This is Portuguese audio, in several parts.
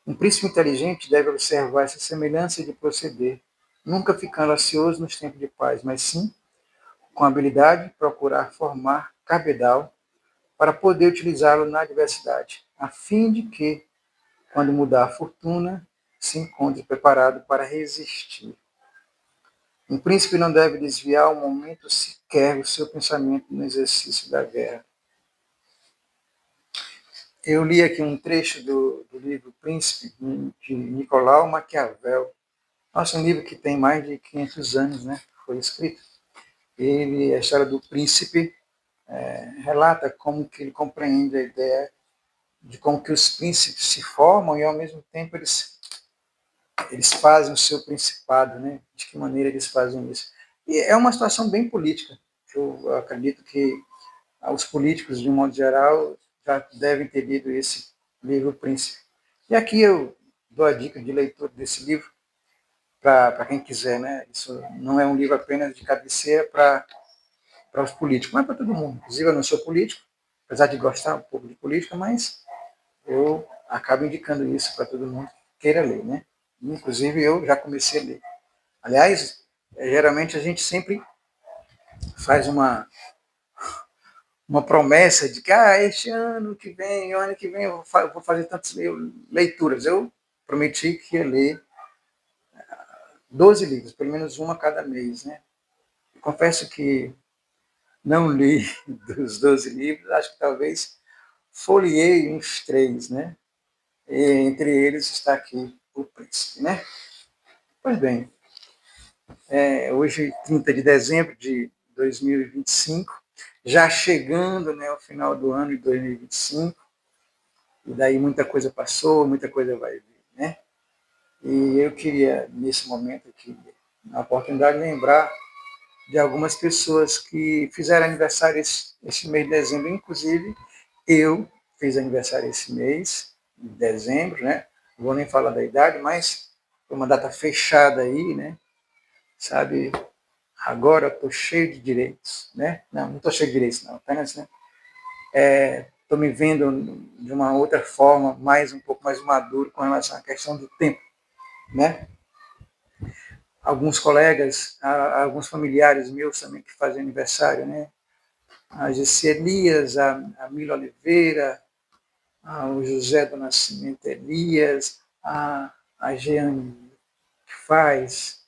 Um príncipe inteligente deve observar essa semelhança de proceder, nunca ficando ansioso nos tempos de paz, mas sim, com habilidade, procurar formar cabedal para poder utilizá-lo na adversidade, a fim de que, quando mudar a fortuna, se encontre preparado para resistir. Um príncipe não deve desviar um momento sequer o seu pensamento no exercício da guerra. Eu li aqui um trecho do livro Príncipe, de Nicolau Maquiavel. Nossa, um livro que tem mais de 500 anos, né? Foi escrito. A história do príncipe, relata como que ele compreende a ideia de como que os príncipes se formam e, ao mesmo tempo, eles fazem o seu principado, né? De que maneira eles fazem isso. E é uma situação bem política. Eu acredito que os políticos, de um modo geral, já devem ter lido esse livro Príncipe. E aqui eu dou a dica de leitura desse livro para quem quiser, né? Isso não é um livro apenas de cabeceira para os políticos, mas para todo mundo. Inclusive, eu não sou político, apesar de gostar um pouco de política, mas eu acabo indicando isso para todo mundo que queira ler, né? Inclusive, eu já comecei a ler. Aliás, geralmente a gente sempre faz uma promessa de que este ano que vem eu vou fazer tantas leituras. Eu prometi que ia ler 12 livros, pelo menos uma cada mês, né? Eu confesso que não li dos 12 livros, acho que talvez folheei uns 3, né? E entre eles está aqui o Príncipe, né? Pois bem, hoje, 30 de dezembro de 2025, já chegando, né, ao final do ano de 2025, e daí muita coisa passou, muita coisa vai vir, né? E eu queria, nesse momento aqui, na oportunidade, lembrar de algumas pessoas que fizeram aniversário esse mês de dezembro. Inclusive, eu fiz aniversário esse mês, de dezembro, né? Não vou nem falar da idade, mas foi uma data fechada aí, né? Sabe, agora estou cheio de direitos, né? Não estou cheio de direitos, não, apenas, né? Estou me vendo de uma outra forma, um pouco mais maduro com relação à questão do tempo, né? Alguns colegas, alguns familiares meus também que fazem aniversário, né? A Gessi Elias, a Mila Oliveira, o José do Nascimento Elias, a Jeane que faz,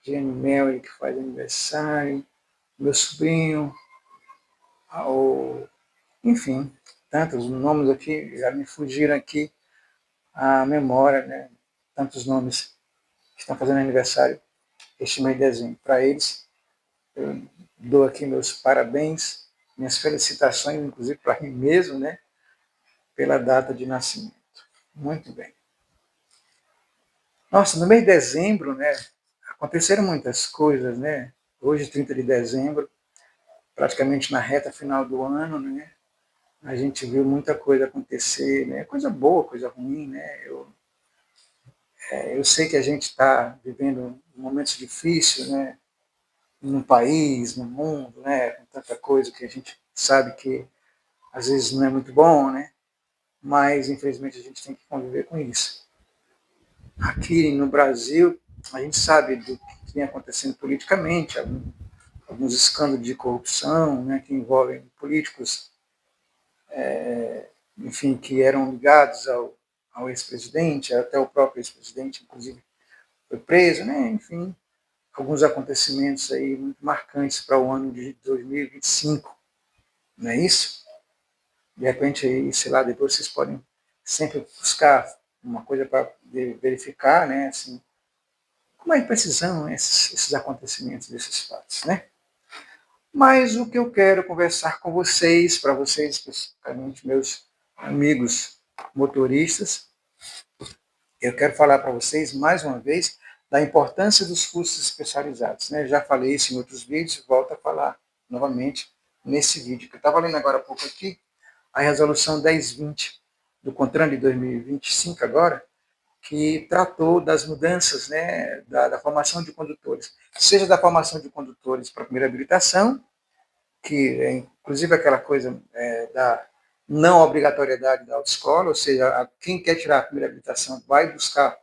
Jeane Mel que faz aniversário, meu sobrinho, enfim, tantos nomes aqui, já me fugiram aqui à memória, né? Tantos nomes que estão fazendo aniversário este mês de dezembro. Para eles, eu dou aqui meus parabéns, minhas felicitações, inclusive para mim mesmo, né? Pela data de nascimento. Muito bem. Nossa, no mês de dezembro, né? Aconteceram muitas coisas, né? Hoje, 30 de dezembro, praticamente na reta final do ano, né? A gente viu muita coisa acontecer, né? Coisa boa, coisa ruim, né? Eu sei que a gente está vivendo momentos difíceis, né? No país, no mundo, né? Com tanta coisa que a gente sabe que às vezes não é muito bom, né? Mas infelizmente a gente tem que conviver com isso. Aqui no Brasil, a gente sabe do que vem acontecendo politicamente, alguns escândalos de corrupção, né? Que envolvem políticos, enfim, que eram ligados ao ex-presidente, até o próprio ex-presidente, inclusive, foi preso, né? Enfim, alguns acontecimentos aí muito marcantes para o ano de 2025, não é isso? De repente, aí, sei lá, depois vocês podem sempre buscar uma coisa para verificar, né? Assim, como é que precisam esses acontecimentos, desses fatos, né? Mas o que eu quero conversar com vocês, para vocês, especificamente meus amigos motoristas, eu quero falar para vocês, mais uma vez, da importância dos cursos especializados, né? Já falei isso em outros vídeos e volto a falar novamente nesse vídeo, que eu estava lendo agora há pouco aqui, a resolução 1020 do CONTRAN de 2025 agora, que tratou das mudanças, né, da formação de condutores, seja da formação de condutores para a primeira habilitação, que é inclusive aquela coisa da não obrigatoriedade da autoescola, ou seja, quem quer tirar a primeira habilitação vai buscar,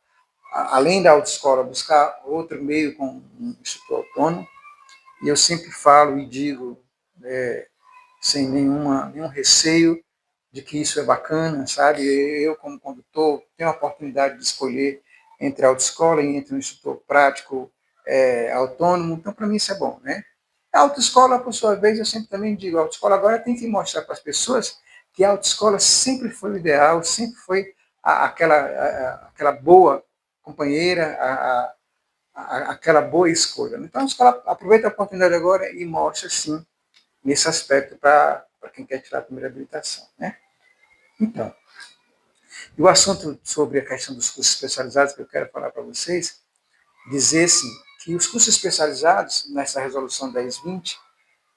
além da autoescola, buscar outro meio com um instituto autônomo. E eu sempre falo e digo, sem nenhum receio, de que isso é bacana, sabe? Eu, como condutor, tenho a oportunidade de escolher entre a autoescola e entre um instrutor prático autônomo, então para mim isso é bom, né? A autoescola, por sua vez, eu sempre também digo, a autoescola agora tem que mostrar para as pessoas que a autoescola sempre foi o ideal, sempre foi aquela boa companheira, aquela boa escolha. Então a escola aproveita a oportunidade agora e mostra, sim, nesse aspecto para quem quer tirar a primeira habilitação, né? Então, e o assunto sobre a questão dos cursos especializados que eu quero falar para vocês, dizer sim, que os cursos especializados, nessa resolução 1020,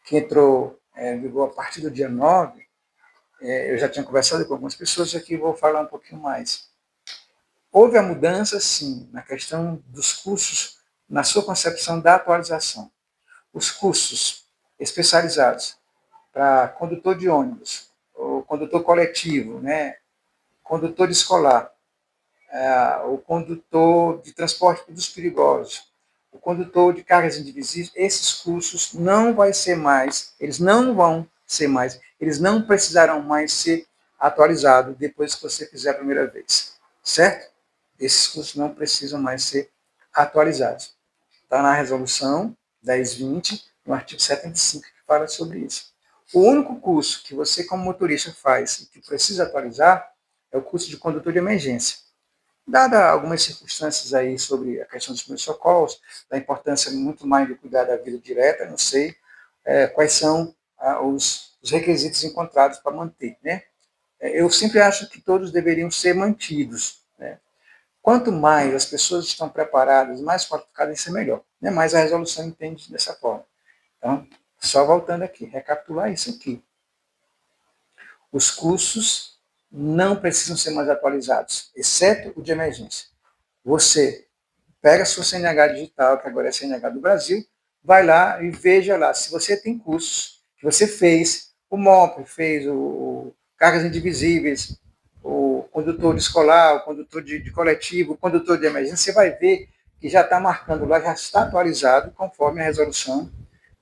que entrou em vigor a partir do dia 9, eu já tinha conversado com algumas pessoas, aqui vou falar um pouquinho mais. Houve a mudança, sim, na questão dos cursos, na sua concepção da atualização. Os cursos especializados para condutor de ônibus, o condutor coletivo, né, condutor escolar, o condutor de transporte dos perigosos, o condutor de cargas indivisíveis, esses cursos não vai ser mais, eles não vão ser mais, eles não precisarão mais ser atualizados depois que você fizer a primeira vez, certo? Esses cursos não precisam mais ser atualizados. Está na resolução 1020, no artigo 75, que fala sobre isso. O único curso que você, como motorista, faz e que precisa atualizar é o curso de condutor de emergência. Dada algumas circunstâncias aí sobre a questão dos primeiros socorros, da importância muito mais do cuidar da vida direta, não sei quais são os requisitos encontrados para manter, né? Eu sempre acho que todos deveriam ser mantidos, né? Quanto mais as pessoas estão preparadas, mais qualificadas, isso é melhor, né? Mas a resolução entende dessa forma. Então, só voltando aqui, recapitular isso aqui. Os cursos não precisam ser mais atualizados, exceto o de emergência. Você pega a sua CNH digital, que agora é a CNH do Brasil, vai lá e veja lá se você tem cursos que você fez, o MOP fez, o Cargas Indivisíveis, o condutor escolar, o condutor de coletivo, o condutor de emergência, você vai ver que já está marcando lá, já está atualizado conforme a resolução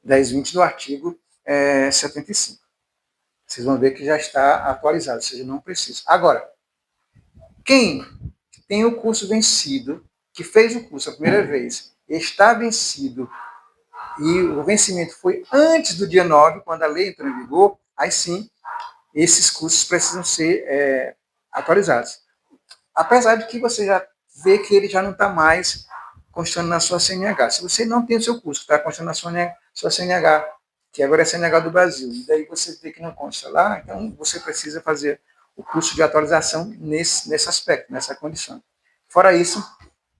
1020 do artigo 75. Vocês vão ver que já está atualizado, ou seja, não precisa. Agora, quem tem o curso vencido, que fez o curso a primeira vez, está vencido, e o vencimento foi antes do dia 9, quando a lei entrou em vigor, aí sim, esses cursos precisam ser atualizados. Apesar de que você já vê que ele já não está mais constando na sua CNH. Se você não tem o seu curso, está constando na sua CNH, que agora é a CNH do Brasil, e daí você vê que não consta lá, então você precisa fazer o curso de atualização nesse aspecto, nessa condição. Fora isso,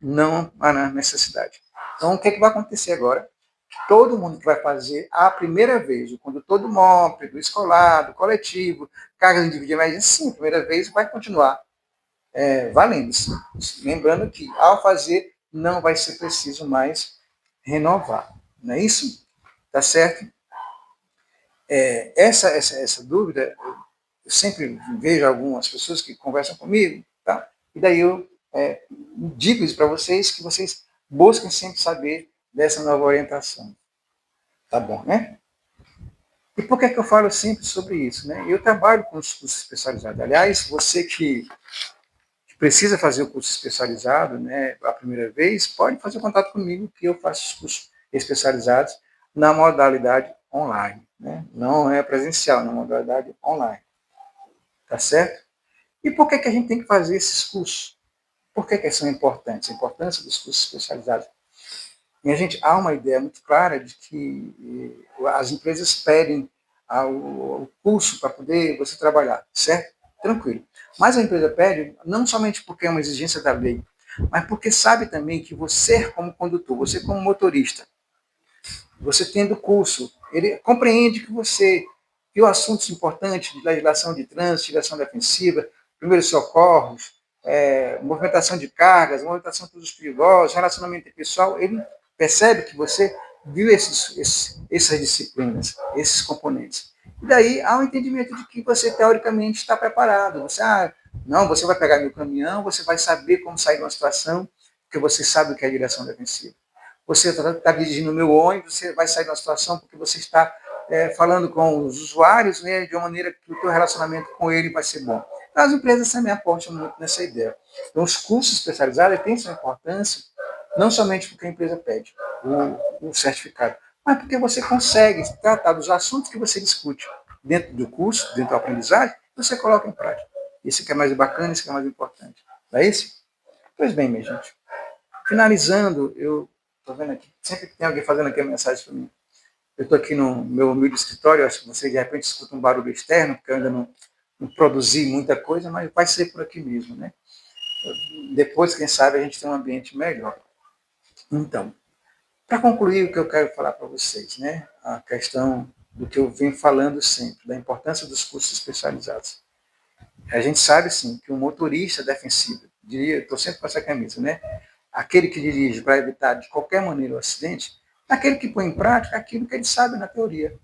não há necessidade. Então, o que, é que vai acontecer agora? Todo mundo que vai fazer a primeira vez, o condutor do MOP, do escolar, do coletivo, cargas individuais, sim, a primeira vez vai continuar valendo. Lembrando que, ao fazer, não vai ser preciso mais renovar. Não é isso? Tá certo? Essa dúvida, eu sempre vejo algumas pessoas que conversam comigo, tá? E daí eu digo isso para vocês, que vocês busquem sempre saber dessa nova orientação. Tá bom, né? E por que eu falo sempre sobre isso? Né? Eu trabalho com os cursos especializados. Aliás, você que precisa fazer o curso especializado, né, a primeira vez, pode fazer contato comigo, que eu faço os cursos especializados na modalidade online. Né? Não é presencial, na modalidade online. Tá certo? E por que a gente tem que fazer esses cursos? Por que são importantes? A importância dos cursos especializados. Minha gente, há uma ideia muito clara de que as empresas pedem o curso para poder você trabalhar, certo? Tranquilo. Mas a empresa pede não somente porque é uma exigência da lei, mas porque sabe também que você, como condutor, você como motorista, você tendo curso, ele compreende que você viu assuntos importantes de legislação de trânsito, legislação defensiva, primeiros socorros, movimentação de cargas, movimentação dos perigosos, relacionamento pessoal, ele percebe que você viu essas disciplinas, esses componentes. E daí há um entendimento de que você teoricamente está preparado. Você, não, você vai pegar meu caminhão, você vai saber como sair de uma situação, porque você sabe o que é a direção defensiva. Você está dirigindo o meu ônibus, você vai sair de uma situação porque você está falando com os usuários, né, de uma maneira que o teu relacionamento com ele vai ser bom. Então, as empresas também apostam muito nessa ideia. Então, os cursos especializados têm sua importância, não somente porque a empresa pede o certificado, mas porque você consegue tratar dos assuntos que você discute dentro do curso, dentro da aprendizagem, você coloca em prática. Isso que é mais bacana, isso que é mais importante. Não é isso? Pois bem, minha gente. Finalizando, eu estou vendo aqui, sempre que tem alguém fazendo aqui a mensagem para mim, eu estou aqui no meu humilde escritório, acho que você de repente escuta um barulho externo, porque eu ainda não produzi muita coisa, mas vai ser por aqui mesmo, né? Depois, quem sabe, a gente tem um ambiente melhor. Então, para concluir o que eu quero falar para vocês, né? A questão do que eu venho falando sempre, da importância dos cursos especializados. A gente sabe, sim, que um motorista defensivo, diria, estou sempre com essa camisa, né? Aquele que dirige para evitar de qualquer maneira o acidente, é aquele que põe em prática aquilo que ele sabe na teoria.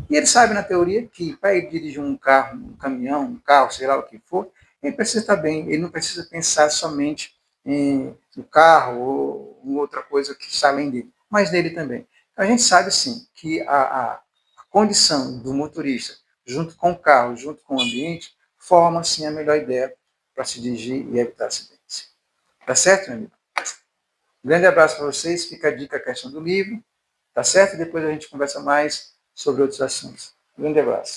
E ele sabe na teoria que para ele dirigir um carro, um caminhão, um carro, sei lá o que for, ele precisa estar bem, ele não precisa pensar somente no carro ou em outra coisa que está além dele, mas nele também. A gente sabe sim que a condição do motorista, junto com o carro, junto com o ambiente, forma sim a melhor ideia para se dirigir e evitar acidentes. Tá certo, meu amigo? Um grande abraço para vocês, fica a dica a questão do livro, tá certo? Depois a gente conversa mais sobre outros assuntos. Um grande abraço.